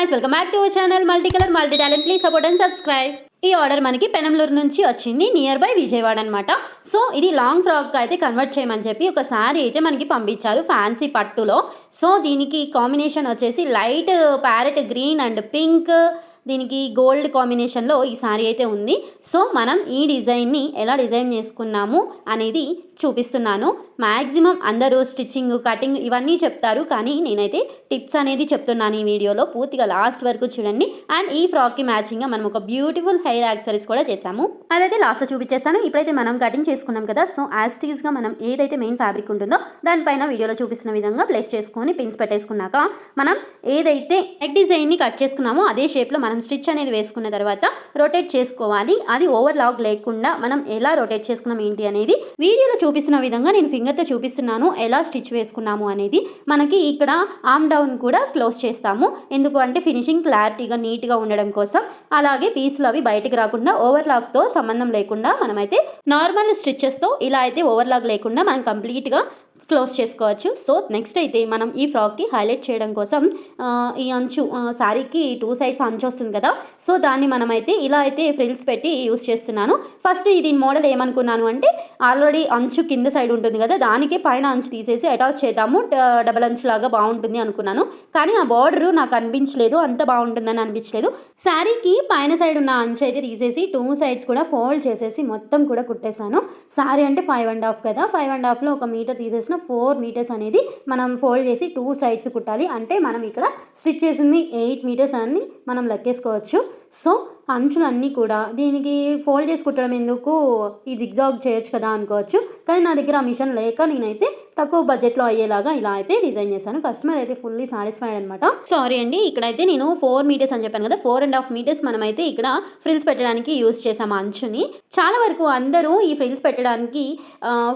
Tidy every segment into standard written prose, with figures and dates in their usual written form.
Guys, welcome back to our channel multi colour multi talent. Please support and subscribe. ఈ order మనకి పెనంలూరు నుంచి వచ్చింది, near by Vijayawada అనమాట. So ఇది లాంగ్ ఫ్రాక్ అయితే కన్వర్ట్ చేయమని చెప్పి ఒక శారీ అయితే మనకి పంపించారు ఫ్యాన్సీ పట్టులో. సో దీనికి కాంబినేషన్ వచ్చేసి light parrot green and pink, దీనికి గోల్డ్ కాంబినేషన్లో ఈ శారీ అయితే ఉంది. సో మనం ఈ డిజైన్ని ఎలా డిజైన్ చేసుకున్నాము అనేది చూపిస్తున్నాను. మ్యాక్సిమం అందరూ స్టిచ్చింగ్, కటింగ్ ఇవన్నీ చెప్తారు, కానీ నేనైతే టిప్స్ అనేది చెప్తున్నాను ఈ వీడియోలో. పూర్తిగా లాస్ట్ వరకు చూడండి. అండ్ ఈ ఫ్రాక్కి మ్యాచింగ్గా మనం ఒక బ్యూటిఫుల్ హెయిర్ యాక్సెసరీస్ కూడా చేసాము, అదైతే లాస్ట్లో చూపించేస్తాను. ఇప్పుడైతే మనం కటింగ్ చేసుకున్నాం కదా, సో యాజ్ టీజ్గా మనం ఏదైతే మెయిన్ ఫ్యాబ్రిక్ ఉంటుందో దానిపైన వీడియోలో చూపిస్తున్న విధంగా ప్లేస్ చేసుకొని పిన్స్ పెట్టేసుకున్నాక మనం ఏదైతే నెక్ డిజైన్ని కట్ చేసుకున్నామో అదే షేప్లో మనం స్టిచ్ అనేది వేసుకున్న తర్వాత రొటేట్ చేసుకోవాలి. అది ఓవర్లాక్ లేకుండా మనం ఎలా రొటేట్ చేసుకున్నాం ఏంటి అనేది వీడియోలో చూపిస్తున్న విధంగా నేను ఫింగర్తో చూపిస్తున్నాను ఎలా స్టిచ్ వేసుకున్నాము అనేది. మనకి ఇక్కడ ఆర్మ్ డౌన్ కూడా క్లోజ్ చేస్తాము, ఎందుకు అంటే ఫినిషింగ్ క్లారిటీగా నీట్గా ఉండడం కోసం. అలాగే పీసులు అవి బయటికి రాకుండా ఓవర్లాక్తో సంబంధం లేకుండా మనమైతే నార్మల్ స్టిచ్చెస్తో ఇలా అయితే ఓవర్లాక్ లేకుండా మనం కంప్లీట్గా క్లోజ్ చేసుకోవచ్చు. సో నెక్స్ట్ అయితే మనం ఈ ఫ్రాక్కి హైలైట్ చేయడం కోసం ఈ అంచు శారీకి 2 సైడ్స్ అంచు వస్తుంది కదా, సో దాన్ని మనమైతే ఇలా అయితే ఫ్రిల్స్ పెట్టి యూస్ చేస్తున్నాను. ఫస్ట్ ఇది మోడల్ ఏమనుకున్నాను అంటే ఆల్రెడీ అంచు కింద సైడ్ ఉంటుంది కదా, దానికే పైన అంచు తీసేసి అటాచ్ చేద్దాము, డబల్ అంచు లాగా బాగుంటుంది అనుకున్నాను. కానీ ఆ బార్డర్ నాకు అనిపించలేదు, అంత బాగుంటుందని అనిపించలేదు. శారీకి పైన సైడ్ ఉన్న అంచు అయితే తీసేసి 2 సైడ్స్ కూడా ఫోల్డ్ చేసేసి మొత్తం కూడా కుట్టేశాను. శారీ అంటే 5.5 కదా, 5.5లో 1 మీటర్ తీసేసిన 4 మీటర్స్ అనేది మనం ఫోల్డ్ చేసి 2 సైడ్స్ కుట్టాలి. అంటే మనం ఇక్కడ స్టిచ్ చేసింది 8 మీటర్స్ అని మనం లెక్కేసుకోవచ్చు. సో అంచులన్నీ కూడా దీనికి ఫోల్డ్ చేసి కుట్టడం ఎందుకు, ఈ జిగ్జాగ్ చేయొచ్చు కదా అనుకోవచ్చు, కానీ నా దగ్గర ఆ మిషన్ లేక నేనైతే తక్కువ బడ్జెట్లో అయ్యేలాగా ఇలా అయితే డిజైన్ చేశాను. కస్టమర్ అయితే ఫుల్లీ సాటిస్ఫైడ్ అనమాట. సారీ అండి, ఇక్కడైతే నేను 4 మీటర్స్ అని చెప్పాను కదా, 4.5 మీటర్స్ మనమైతే ఇక్కడ ఫ్రిల్స్ పెట్టడానికి యూస్ చేసాము అంచుని. చాలా వరకు అందరూ ఈ ఫ్రిల్స్ పెట్టడానికి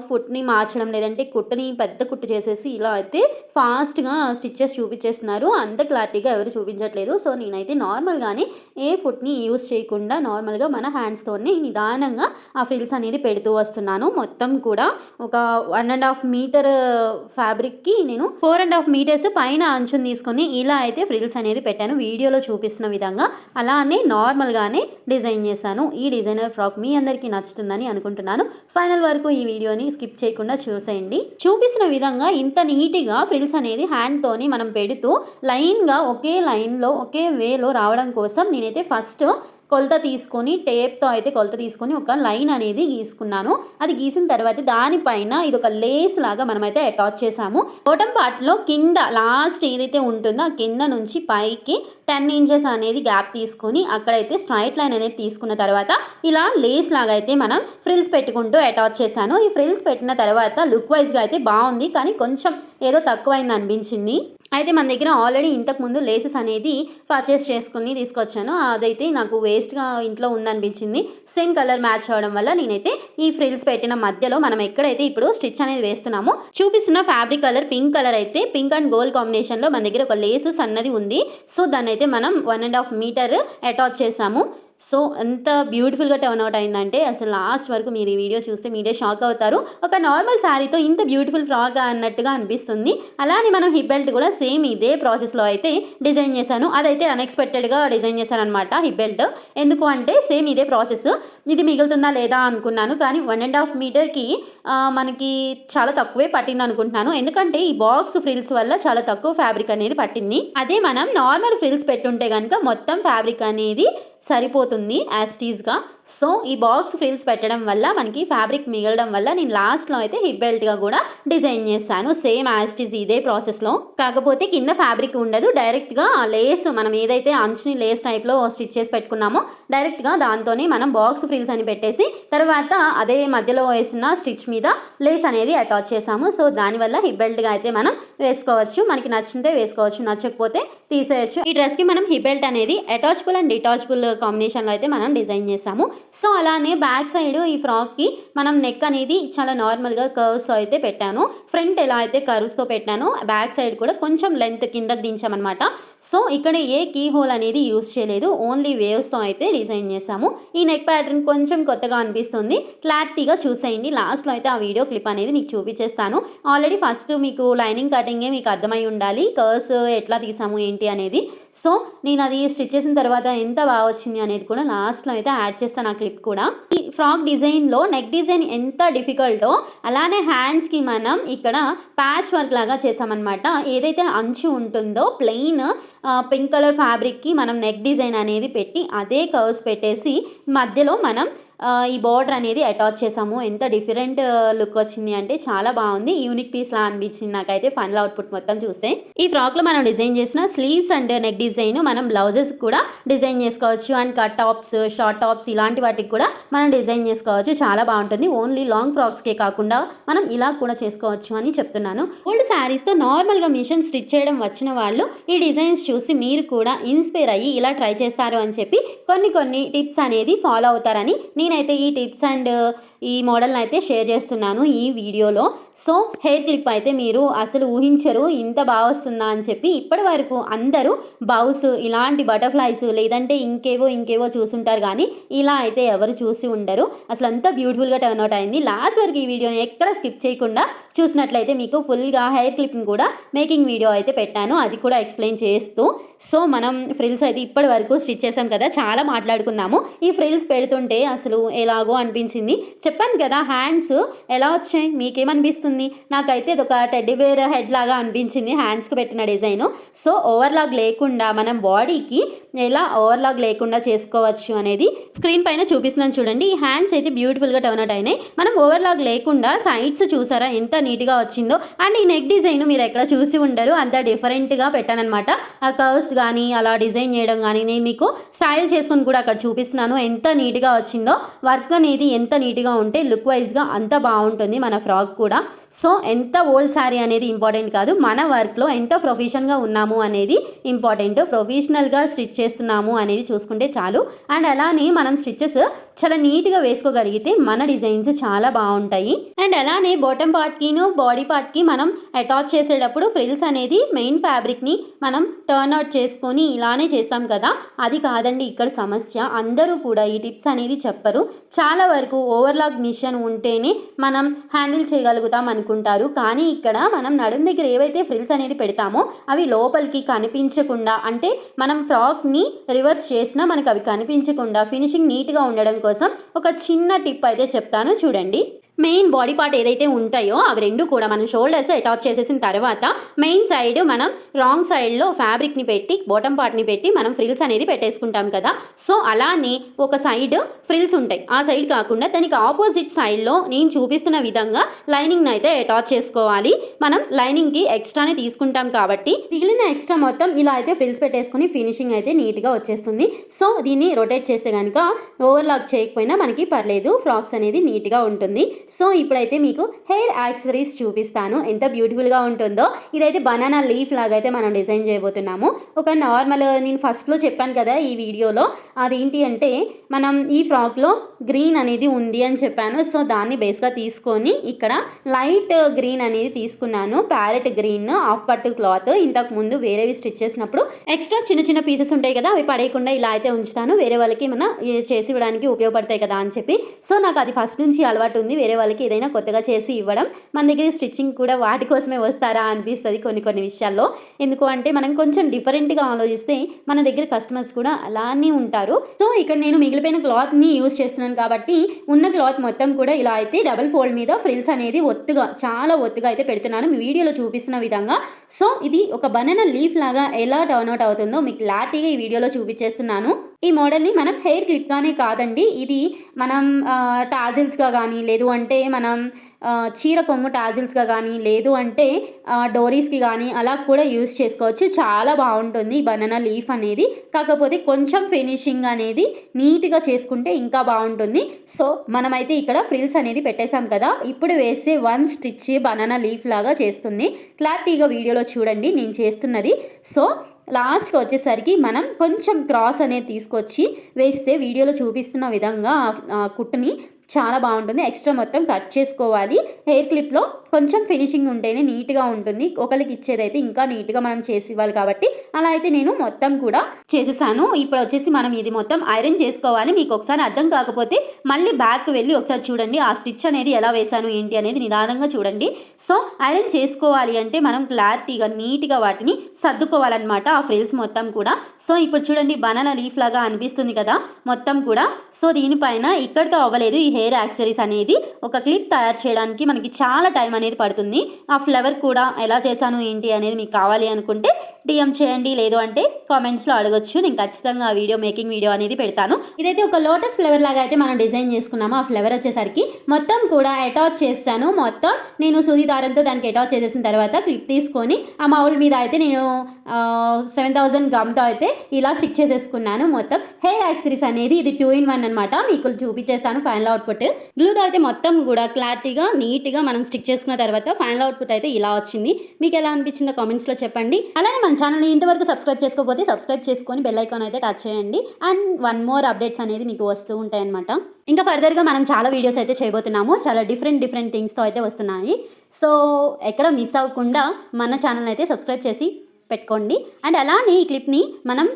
ఫుట్ని మార్చడం, లేదంటే కుట్టుని పెద్ద కుట్టు చేసేసి ఇలా అయితే ఫాస్ట్గా స్టిచ్చెస్ చూపించేస్తున్నారు, అంత క్లారిటీగా ఎవరు చూపించట్లేదు. సో నేనైతే నార్మల్గానే ఏ ఫుట్ని యూస్ చేయకుండా నార్మల్గా మన హ్యాండ్స్తోనే నిదానంగా ఆ ఫ్రిల్స్ అనేది పెడుతూ వస్తున్నాను. మొత్తం కూడా ఒక 1.5 మీటర్ ఫ్యాబ్రిక్కి నేను 4.5 మీటర్స్ పైన అంచుని తీసుకొని ఇలా అయితే ఫ్రిల్స్ అనేది పెట్టాను వీడియోలో చూపిస్తున్న విధంగా. అలానే నార్మల్గానే డిజైన్ చేశాను. ఈ డిజైనర్ ఫ్రాక్ మీ అందరికీ నచ్చుతుందని అనుకుంటున్నాను. ఫైనల్ వరకు ఈ వీడియోని స్కిప్ చేయకుండా చూసేయండి. చూపిస్తున్న విధంగా ఇంత నీట్గా ఫ్రిల్స్ అనేది హ్యాండ్తోని మనం పెడుతూ లైన్గా ఒకే లైన్లో ఒకే వేలో రావడం కోసం నేనైతే ఫస్ట్ కొలత తీసుకొని టేప్తో అయితే కొలత తీసుకొని ఒక లైన్ అనేది గీసుకున్నాను. అది గీసిన తర్వాత దానిపైన ఇది ఒక లేస్ లాగా మనమైతే అటాచ్ చేసాము. బాటమ్ పార్ట్లో కింద లాస్ట్ ఏదైతే ఉంటుందో ఆ కింద నుంచి పైకి 10 ఇంచెస్ అనేది గ్యాప్ తీసుకొని అక్కడైతే స్ట్రైట్ లైన్ అనేది తీసుకున్న తర్వాత ఇలా లేస్ లాగా అయితే మనం ఫ్రిల్స్ పెట్టుకుంటూ అటాచ్ చేశాను. ఈ ఫ్రిల్స్ పెట్టిన తర్వాత లుక్ వైజ్గా అయితే బాగుంది, కానీ కొంచెం ఏదో తక్కువైంది అనిపించింది. అయితే మన దగ్గర ఆల్రెడీ ఇంతకుముందు లేసెస్ అనేది పర్చేస్ చేసుకుని తీసుకొచ్చాను, అదైతే నాకు వేస్ట్గా ఇంట్లో ఉందనిపించింది. సేమ్ కలర్ మ్యాచ్ అవ్వడం వల్ల నేనైతే ఈ ఫ్రిల్స్ పెట్టిన మధ్యలో మనం ఎక్కడైతే ఇప్పుడు స్టిచ్ అనేది వేస్తున్నామో చూపిస్తున్న ఫ్యాబ్రిక్ కలర్ పింక్ కలర్ అయితే పింక్ అండ్ గోల్డ్ కాంబినేషన్లో మన దగ్గర ఒక లేస్ అన్నది ఉంది. సో దాన్ని అయితే మనం 1.5 మీటర్ అటాచ్ చేసాము. సో అంత బ్యూటిఫుల్గా టర్న్ అవుట్ అయిందంటే అసలు లాస్ట్ వరకు మీరు ఈ వీడియో చూస్తే మీరే షాక్ అవుతారు. ఒక నార్మల్ శారీతో ఇంత బ్యూటిఫుల్ ఫ్రాక్ అన్నట్టుగా అనిపిస్తుంది. అలానే మనం హిప్ బెల్ట్ కూడా సేమ్ ఇదే ప్రాసెస్లో అయితే డిజైన్ చేశాను. అదైతే అన్ఎక్స్పెక్టెడ్గా డిజైన్ చేశాను అనమాట హిప్ బెల్ట్. ఎందుకు అంటే సేమ్ ఇదే ప్రాసెస్, ఇది మిగులుతుందా లేదా అనుకున్నాను, కానీ 1.5 మీటర్కి మనకి చాలా తక్కువే పట్టింది అనుకుంటున్నాను. ఎందుకంటే ఈ బాక్స్ ఫ్రిల్స్ వల్ల చాలా తక్కువ ఫ్యాబ్రిక్ అనేది పట్టింది. అదే మనం నార్మల్ ఫ్రిల్స్ పెట్టుంటే కనుక మొత్తం ఫ్యాబ్రిక్ అనేది సరిపోతుంది యాజ్ టీజ్గా. సో ఈ బాక్స్ ఫ్రిల్స్ పెట్టడం వల్ల మనకి ఫ్యాబ్రిక్ మిగలడం వల్ల నేను లాస్ట్లో అయితే హిప్ బెల్ట్గా కూడా డిజైన్ చేశాను, సేమ్ యాజ్ టీజ్ ఇదే ప్రాసెస్లో. కాకపోతే కింద ఫ్యాబ్రిక్ ఉండదు, డైరెక్ట్గా ఆ లేస్ మనం ఏదైతే అంచుని లేస్ టైప్లో స్టిచ్ చేసి పెట్టుకున్నామో డైరెక్ట్గా దాంతోనే మనం బాక్స్ ఫ్రిల్స్ అని పెట్టేసి తర్వాత అదే మధ్యలో వేసిన స్టిచ్ మీద లేస్ అనేది అటాచ్ చేసాము. సో దానివల్ల హిప్ బెల్ట్గా అయితే మనం వేసుకోవచ్చు, మనకి నచ్చితే వేసుకోవచ్చు, నచ్చకపోతే తీసేయచ్చు. ఈ డ్రెస్కి మనం హిప్ బెల్ట్ అనేది అటాచబుల్ అండ్ డిటాచబుల్ కాంబినేషన్లో అయితే మనం డిజైన్ చేసాము. సో అలానే బ్యాక్ సైడ్ ఈ ఫ్రాక్కి మనం నెక్ అనేది చాలా నార్మల్గా కర్వ్స్ అయితే పెట్టాను. ఫ్రంట్ ఎలా అయితే కర్వ్స్తో పెట్టానో బ్యాక్ సైడ్ కూడా కొంచెం లెంత్ కిందకి దించామన్నమాట. సో ఇక్కడ ఏ కీ హోల్ అనేది యూస్ చేయలేదు, ఓన్లీ వేవ్స్తో అయితే డిజైన్ చేసాము. ఈ నెక్ ప్యాటర్న్ కొంచెం కొత్తగా అనిపిస్తుంది, క్లారిటీగా చూసేయండి. లాస్ట్లో అయితే ఆ వీడియో క్లిప్ అనేది మీకు చూపించేస్తాను. ఆల్రెడీ ఫస్ట్ మీకు లైనింగ్ కటింగే మీకు అర్థమై ఉండాలి, కర్వ్స్ ఎట్లా తీసాము ఏంటి అనేది. సో నేను అది స్టిచ్ చేసిన తర్వాత ఎంత బాగా వచ్చింది అనేది కూడా లాస్ట్లో అయితే యాడ్ చేస్తాను ఆ క్లిప్ కూడా. ఈ ఫ్రాక్ డిజైన్లో నెక్ డిజైన్ ఎంత డిఫికల్టో అలానే హ్యాండ్స్కి మనం ఇక్కడ ప్యాచ్ వర్క్ లాగా చేసామన్నమాట. ఏదైతే అంచు ఉంటుందో ప్లెయిన్ పింక్ కలర్ ఫ్యాబ్రిక్కి మనం నెక్ డిజైన్ అనేది పెట్టి అదే కర్వ్స్ పెట్టేసి మధ్యలో మనం ఈ బార్డర్ అనేది అటాచ్ చేసాము. ఎంత డిఫరెంట్ లుక్ వచ్చింది అంటే చాలా బాగుంది, యూనిక్ పీస్లా అనిపించింది నాకైతే ఫైనల్ అవుట్పుట్ మొత్తం చూస్తే. ఈ ఫ్రాక్లో మనం డిజైన్ చేసిన స్లీవ్స్ అండ్ నెక్ డిజైన్ మనం బ్లౌజెస్ కూడా డిజైన్ చేసుకోవచ్చు, and cut tops, short tops ఇలాంటి వాటికి కూడా మనం డిజైన్ చేసుకోవచ్చు. చాలా బాగుంటుంది. ఓన్లీ లాంగ్ ఫ్రాక్స్కే కాకుండా మనం ఇలా కూడా చేసుకోవచ్చు అని చెప్తున్నాను. ఓల్డ్ శారీస్తో నార్మల్గా మిషన్ స్టిచ్ చేయడం వచ్చిన వాళ్ళు ఈ డిజైన్స్ చూసి మీరు కూడా ఇన్స్పైర్ అయ్యి ఇలా ట్రై చేస్తారు అని చెప్పి కొన్ని టిప్స్ అనేది ఫాలో అవుతారని నేనైతే ఈ టిప్స్ అండ్ ఈ మోడల్ని అయితే షేర్ చేస్తున్నాను ఈ వీడియోలో. సో హెయిర్ క్లిప్ అయితే మీరు అసలు ఊహించరు ఇంత బాగా వస్తుందా అని చెప్పి. ఇప్పటి వరకు అందరూ బౌస్ ఇలాంటి బటర్ఫ్లైస్ లేదంటే ఇంకేవో చూసుంటారు, కానీ ఇలా అయితే ఎవరు చూసి ఉండరు. అసలు అంత బ్యూటిఫుల్గా టర్న్ అవుట్ అయింది. లాస్ట్ వరకు ఈ వీడియోని ఎక్కడ స్కిప్ చేయకుండా చూసినట్లయితే మీకు ఫుల్గా హెయిర్ క్లిప్ని కూడా మేకింగ్ వీడియో అయితే పెట్టాను, అది కూడా ఎక్స్ప్లెయిన్ చేస్తూ. సో మనం ఫ్రిల్స్ అయితే ఇప్పటి వరకు స్టిచ్ చేసాం కదా, చాలా మాట్లాడుకున్నాము. ఈ ఫ్రిల్స్ పెడుతుంటే అసలు ఎలాగో అనిపించింది. చెప్పాను కదా హ్యాండ్స్ ఎలా వచ్చాయి, మీకేమనిపిస్తుంది? నాకైతే ఇది ఒక టెడ్డీ బేర్ హెడ్ లాగా అనిపించింది హ్యాండ్స్కి పెట్టిన డిజైను. సో ఓవర్లాగ్ లేకుండా మనం బాడీకి ఎలా ఓవర్లాగ్ లేకుండా చేసుకోవచ్చు అనేది స్క్రీన్ పైన చూపిస్తున్నాను చూడండి. ఈ హ్యాండ్స్ అయితే బ్యూటిఫుల్గా టర్న్ అవుట్ అయినాయి. మనం ఓవర్లాగ్ లేకుండా సైడ్స్ చూసారా ఎంత నీట్గా వచ్చిందో. అండ్ ఈ నెక్ డిజైన్ మీరు ఎక్కడ చూసి ఉండరు, అంత డిఫరెంట్గా పెట్టానమాట. ఆ కర్వ్స్ కానీ అలా డిజైన్ చేయడం కానీ నేను మీకు స్టైల్ చేసుకొని కూడా అక్కడ చూపిస్తున్నాను ఎంత నీట్గా వచ్చిందో. వర్క్ అనేది ఎంత నీట్గా ఉంటే లుక్ వైజ్గా అంత బాగుంటుంది మన ఫ్రాక్ కూడా. సో ఎంత ఓల్డ్ శారీ అనేది ఇంపార్టెంట్ కాదు, మన వర్క్లో ఎంత ప్రొఫెషన్గా ఉన్నాము అనేది ఇంపార్టెంట్. ప్రొఫెషనల్గా స్టిచ్ చేస్తున్నాము అనేది చూసుకుంటే చాలు. అండ్ అలానే మనం స్టిచ్చెస్ చాలా నీట్గా వేసుకోగలిగితే మన డిజైన్స్ చాలా బాగుంటాయి. అండ్ అలానే బాటమ్ పార్ట్కిను బాడీ పార్ట్కి మనం అటాచ్ చేసేటప్పుడు ఫ్రిల్స్ అనేది మెయిన్ ఫ్యాబ్రిక్ని మనం టర్న్ అవుట్ చేసుకొని ఇలానే చేస్తాం కదా, అది కాదండి ఇక్కడ సమస్య. అందరూ కూడా ఈ టిప్స్ అనేది చెప్పరు. చాలా వరకు ఓవర్లాక్ మిషన్ ఉంటేనే మనం హ్యాండిల్ చేయగలుగుతాం అనుకుంటారు, కానీ ఇక్కడ మనం నడుం దగ్గర ఏవైతే ఫ్రిల్స్ అనేది పెడతామో అవి లోపలికి కనిపించకుండా, అంటే మనం ఫ్రాక్ని రివర్స్ చేసినా మనకు అవి కనిపించకుండా ఫినిషింగ్ నీట్గా ఉండడం కోసం ఒక చిన్న టిప్ అయితే చెప్తాను చూడండి. మెయిన్ బాడీ పార్ట్ ఏదైతే ఉంటాయో అవి రెండు కూడా మనం షోల్డర్స్ అటాచ్ చేసేసిన తర్వాత మెయిన్ సైడ్ మనం రాంగ్ సైడ్లో ఫ్యాబ్రిక్ని పెట్టి బాటమ్ పార్ట్ని పెట్టి మనం ఫ్రిల్స్ అనేది పెట్టేసుకుంటాం కదా. సో అలానే ఒక సైడ్ ఫ్రిల్స్ ఉంటాయి, ఆ సైడ్ కాకుండా దానికి ఆపోజిట్ సైడ్లో నేను చూపిస్తున్న విధంగా లైనింగ్ని అయితే అటాచ్ చేసుకోవాలి. మనం లైనింగ్కి ఎక్స్ట్రానే తీసుకుంటాం కాబట్టి మిగిలిన ఎక్స్ట్రా మొత్తం ఇలా అయితే ఫ్రిల్స్ పెట్టేసుకుని ఫినిషింగ్ అయితే నీట్గా వచ్చేస్తుంది. సో దీన్ని రొటేట్ చేస్తే కనుక ఓవర్లాక్ చేయకపోయినా మనకి పర్లేదు, ఫ్రాక్స్ అనేది నీట్గా ఉంటుంది. సో ఇప్పుడైతే మీకు హెయిర్ యాక్సెసరీస్ చూపిస్తాను ఎంత బ్యూటిఫుల్గా ఉంటుందో. ఇదైతే బనానా లీఫ్ లాగా అయితే మనం డిజైన్ చేయబోతున్నాము. ఒక నార్మల్ నేను ఫస్ట్లో చెప్పాను కదా ఈ వీడియోలో, అదేంటి అంటే మనం ఈ ఫ్రాక్లో గ్రీన్ అనేది ఉంది అని చెప్పాను. సో దాన్ని బేస్గా తీసుకొని ఇక్కడ లైట్ గ్రీన్ అనేది తీసుకున్నాను, ప్యారెట్ గ్రీన్ హాఫ్ పట్టు క్లాత్. ఇంతకు ముందు వేరేవి స్టిచ్ చేసినప్పుడు ఎక్స్ట్రా చిన్న పీసెస్ ఉంటాయి కదా, అవి పడేయకుండా ఇలా అయితే ఉంచుతాను, వేరే వాళ్ళకి ఏమన్నా చేసి ఇవ్వడానికి ఉపయోగపడతాయి కదా అని చెప్పి. సో నాకు అది ఫస్ట్ నుంచి అలవాటు ఉంది, వేరే వాళ్ళకి ఏదైనా కొత్తగా చేసి ఇవ్వడం. మన దగ్గర స్టిచ్చింగ్ కూడా వాటి కోసమే వస్తారా అనిపిస్తుంది కొన్ని విషయాల్లో. ఎందుకు అంటే మనం కొంచెం డిఫరెంట్గా ఆలోచిస్తే మన దగ్గర కస్టమర్స్ కూడా అలానే ఉంటారు. సో ఇక్కడ నేను మిగిలిపోయిన క్లాత్ని యూజ్ చేస్తున్నాను కాబట్టి ఉన్న క్లాత్ మొత్తం కూడా ఇలా అయితే డబుల్ ఫోల్డ్ మీద ఫ్రిల్స్ అనేది చాలా ఒత్తుగా అయితే పెడుతున్నాను మీ వీడియోలో చూపిస్తున్న విధంగా. సో ఇది ఒక బనానా లీఫ్ లాగా ఎలా టర్న్ అవుట్ అవుతుందో మీకు క్లారిటీగా ఈ వీడియోలో చూపించేస్తున్నాను. ఈ మోడల్ని మనం హెయిర్ క్లిప్గానే కాదండి, ఇది మనం టాజిల్స్గా కానీ, లేదు అంటే మనం చీర కొంగు టాజిల్స్గా కానీ, లేదు అంటే డోరీస్కి కానీ అలా కూడా యూజ్ చేసుకోవచ్చు. చాలా బాగుంటుంది ఈ బనానా లీఫ్ అనేది. కాకపోతే కొంచెం ఫినిషింగ్ అనేది నీట్గా చేసుకుంటే ఇంకా బాగుంటుంది. సో మనమైతే ఇక్కడ ఫ్రిల్స్ అనేది పెట్టేశాం కదా, ఇప్పుడు వేసే వన్ స్టిచ్ బనానా లీఫ్ లాగా చేస్తుంది. క్లారిటీగా వీడియోలో చూడండి నేను చేస్తున్నది. సో లాస్ట్‌కి వచ్చేసరికి మనం కొంచెం క్రాస్ అనేది తీసుకొచ్చి వేస్తే వీడియోలో చూపిస్తున్న విధంగా కుట్టుని చాలా బాగుంటుంది. ఎక్స్ట్రా మొత్తం కట్ చేసుకోవాలి. హెయిర్ క్లిప్‌లో కొంచెం ఫినిషింగ్ ఉంటేనే నీట్‌గా ఉంటుంది. ఒకళ్ళకి ఇచ్చేదైతే ఇంకా నీట్‌గా మనం చేసి ఇవ్వాలి కాబట్టి అలా అయితే నేను మొత్తం కూడా చేసేసాను. ఇప్పుడు వచ్చేసి మనం ఇది మొత్తం ఐరన్ చేసుకోవాలి. మీకు ఒకసారి అర్థం కాకపోతే మళ్ళీ బ్యాక్‌కి వెళ్ళి ఒకసారి చూడండి. ఆ స్టిచ్ అనేది ఎలా వేశాను ఏంటి అనేది నిదానంగా చూడండి. సో ఐరన్ చేసుకోవాలి అంటే మనం క్లారిటీగా నీట్‌గా వాటిని సర్దుకోవాలన్నమాట. ఆ ఫ్రిల్స్ మొత్తం కూడా. సో ఇప్పుడు చూడండి బనానా లీఫ్ లాగా అనిపిస్తుంది కదా మొత్తం కూడా. సో దీనిపైన ఇక్కడితో అవ్వలేదు. ఈ హెయిర్ యాక్సెసరీస్ అనేది ఒక క్లిప్ తయారు చేయడానికి మనకి చాలా టైం అనేది పడుతుంది. ఆ ఫ్లవర్ కూడా ఎలా చేశాను ఏంటి అనేది మీకు కావాలి అనుకుంటే డిఎం చేయండి. లేదు అంటే కామెంట్స్లో అడగొచ్చు. నేను ఖచ్చితంగా ఆ వీడియో మేకింగ్ వీడియో అనేది పెడతాను. ఇదైతే ఒక లోటస్ ఫ్లవర్ లాగా అయితే మనం డిజైన్ చేసుకున్నాము. ఆ ఫ్లవర్ వచ్చేసరికి మొత్తం కూడా అటాచ్ చేస్తాను. మొత్తం నేను సూది దారంతో దానికి అటాచ్ చేసేసిన తర్వాత క్లిప్ తీసుకొని ఆ మౌల్ మీద అయితే నేను 7000 గమ్తో అయితే ఇలా స్టిక్ చేసేసుకున్నాను. మొత్తం హెయిర్ యాక్సెసరీస్ అనేది ఇది 2 in 1 అనమాట. మీకు చూపించేస్తాను ఫైనల్ అవుట్పుట్. గ్లూతో అయితే మొత్తం కూడా క్లారిటీగా నీట్గా మనం స్టిక్ చేసుకున్న తర్వాత ఫైనల్ అవుట్పుట్ అయితే ఇలా వచ్చింది. మీకు ఎలా అనిపించిందో కామెంట్స్లో చెప్పండి. అలానే మన ఛానల్ని ఇంతవరకు సబ్స్క్రైబ్ చేసుకోకపోతే సబ్స్క్రైబ్ చేసుకొని బెల్ ఐకాన్ అయితే టచ్ చేయండి. అండ్ 1 more అప్డేట్స్ అనేది మీకు వస్తూ ఉంటాయన్నమాట. ఇంకా ఫర్దర్గా మనం చాలా వీడియోస్ అయితే చేయబోతున్నాము. చాలా డిఫరెంట్ థింగ్స్తో అయితే వస్తున్నాయి. సో ఎక్కడ మిస్ అవ్వకుండా మన ఛానల్ అయితే సబ్స్క్రైబ్ చేసి పెట్టుకోండి. అండ్ అలానే ఈ క్లిప్ని మనం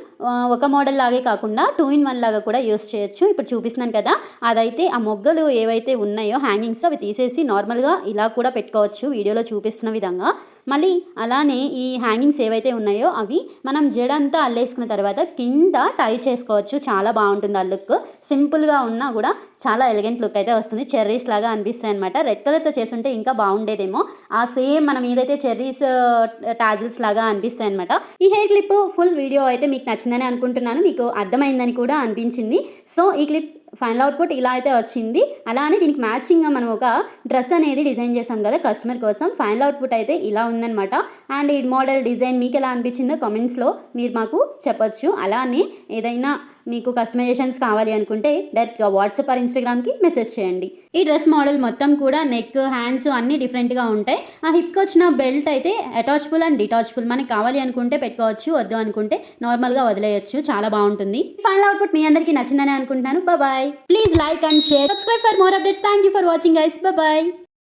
ఒక మోడల్ లాగే కాకుండా 2 in 1 లాగా కూడా యూస్ చేయొచ్చు. ఇప్పుడు చూపిస్తున్నాను కదా, అదైతే ఆ మొగ్గలు ఏవైతే ఉన్నాయో హ్యాంగింగ్స్ అవి తీసేసి నార్మల్గా ఇలా కూడా పెట్టుకోవచ్చు వీడియోలో చూపిస్తున్న విధంగా. మళ్ళీ అలానే ఈ హ్యాంగింగ్స్ ఏవైతే ఉన్నాయో అవి మనం జడంతా అల్లేసుకున్న తర్వాత కింద టై చేసుకోవచ్చు. చాలా బాగుంటుంది ఆ లుక్. సింపుల్గా ఉన్నా కూడా చాలా ఎలిగెంట్ లుక్ అయితే వస్తుంది. చెర్రీస్ లాగా అనిపిస్తాయి అనమాట. రెడ్ కలర్తో చేస్తుంటే ఇంకా బాగుండేదేమో. ఆ సేమ్ మనం ఏదైతే చెర్రీస్ టాజిల్స్ లాగా అనిపిస్తాయి అనమాట. ఈ హెయిర్ క్లిప్ ఫుల్ వీడియో అయితే మీకు నచ్చిందని అనుకుంటున్నాను. మీకు అర్థమైందని కూడా అనిపించింది. సో ఈ క్లిప్ ఫైనల్ అవుట్పుట్ ఇలా అయితే వచ్చింది. అలానే దీనికి మ్యాచింగ్గా మనం ఒక డ్రెస్ అనేది డిజైన్ చేసాం కదా కస్టమర్ కోసం. ఫైనల్ అవుట్పుట్ అయితే ఇలా ఉందన్నమాట. అండ్ ఈ మోడల్ డిజైన్ మీకు ఎలా అనిపించిందో కామెంట్స్లో మీరు మాకు చెప్పొచ్చు. అలానే ఏదైనా మీకు కస్టమైజేషన్స్ కావాలి అనుకుంటే డైరెక్ట్గా వాట్సాప్ ఆర్ ఇన్స్టాగ్రామ్కి మెసేజ్ చేయండి. ఈ డ్రెస్ మోడల్ మొత్తం కూడా నెక్, హ్యాండ్స్ అన్నీ డిఫరెంట్గా ఉంటాయి. ఆ హిప్కి వచ్చిన బెల్ట్ అయితే అటాచబుల్ అండ్ డిటాచబుల్. మనకి కావాలి అనుకుంటే పెట్టుకోవచ్చు, వద్దు అనుకుంటే నార్మల్గా వదిలేయచ్చు. చాలా బాగుంటుంది. ఫైనల్ అవుట్పుట్ మీ అందరికీ నచ్చిందని అనుకుంటున్నాను. Bye. Please like and share, subscribe for more updates. Thank you for watching guys. Bye.